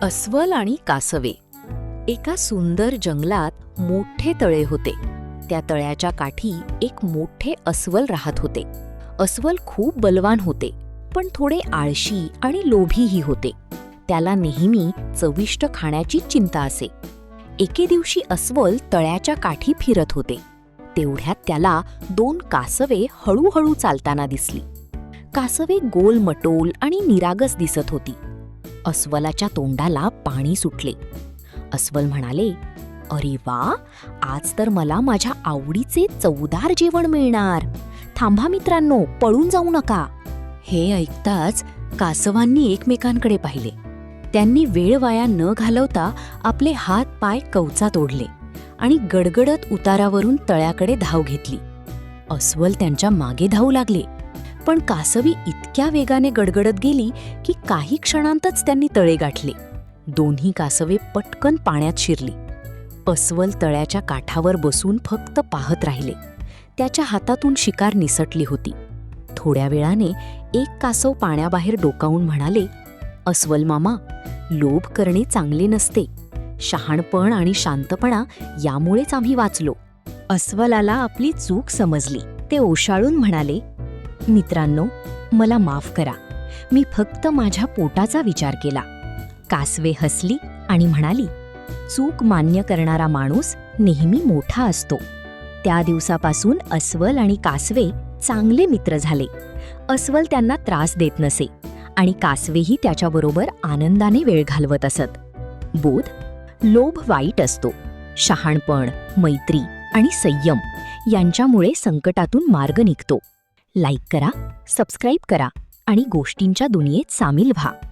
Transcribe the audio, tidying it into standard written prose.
अस्वल आणि कासवे. एका सुंदर जंगलात मोठे तळे होते. त्या तळ्याच्या काठी एक मोठे अस्वल राहत होते. अस्वल खूप बलवान होते, पण थोडे आळशी आणि लोभीही होते. त्याला नेहमी चविष्ट खाण्याची चिंता असे. एके दिवशी अस्वल तळ्याच्या काठी फिरत होते. तेवढ्यात त्याला 2 कासवे हळूहळू चालताना दिसली. कासवे गोलमटोल आणि निरागस दिसत होती. अस्वलाच्या तोंडाला पाणी सुटले. अस्वल म्हणाले, "अरे वा, आज तर मला माझ्या आवडीचे चवदार जेवण मिळणार. थांबा मित्रांनो, पळून जाऊ नका." हे ऐकताच कासवांनी एकमेकांकडे पाहिले. त्यांनी वेळ वाया न घालवता आपले हात पाय कवचात ओढले आणि गडगडत उतारावरून तळ्याकडे धाव घेतली. अस्वल त्यांच्या मागे धावू लागले, पण कासवी इतक्या वेगाने गडगडत गेली की काही क्षणांतच त्यांनी तळे गाठले. दोन्ही कासवे पटकन पाण्यात शिरली. अस्वल तळ्याच्या काठावर बसून फक्त पाहत राहिले. त्याच्या हातातून शिकार निसटली होती. थोड्या वेळाने एक कासव पाण्याबाहेर डोकावून म्हणाले, "अस्वल मामा, लोभ करणे चांगले नसते. शहाणपण आणि शांतपणा यामुळेच आम्ही वाचलो." अस्वलाला आपली चूक समजली. ते ओशाळून म्हणाले, "मित्रांनो, मला माफ करा. मी फक्त माझ्या पोटाचा विचार केला." कासवे हसली आणि म्हणाली, "चूक मान्य करणारा माणूस नेहमी मोठा असतो." त्या दिवसापासून अस्वल आणि कासवे चांगले मित्र झाले. अस्वल त्यांना त्रास देत नसे आणि कासवेही त्याच्याबरोबर आनंदाने वेळ घालवत असत. बोध: लोभ वाईट असतो. शहाणपण, मैत्री आणि संयम यांच्यामुळे संकटातून मार्ग निघतो. लाईक करा, सबस्क्राईब करा आणि गोष्टींच्या दुनियेत सामील व्हा.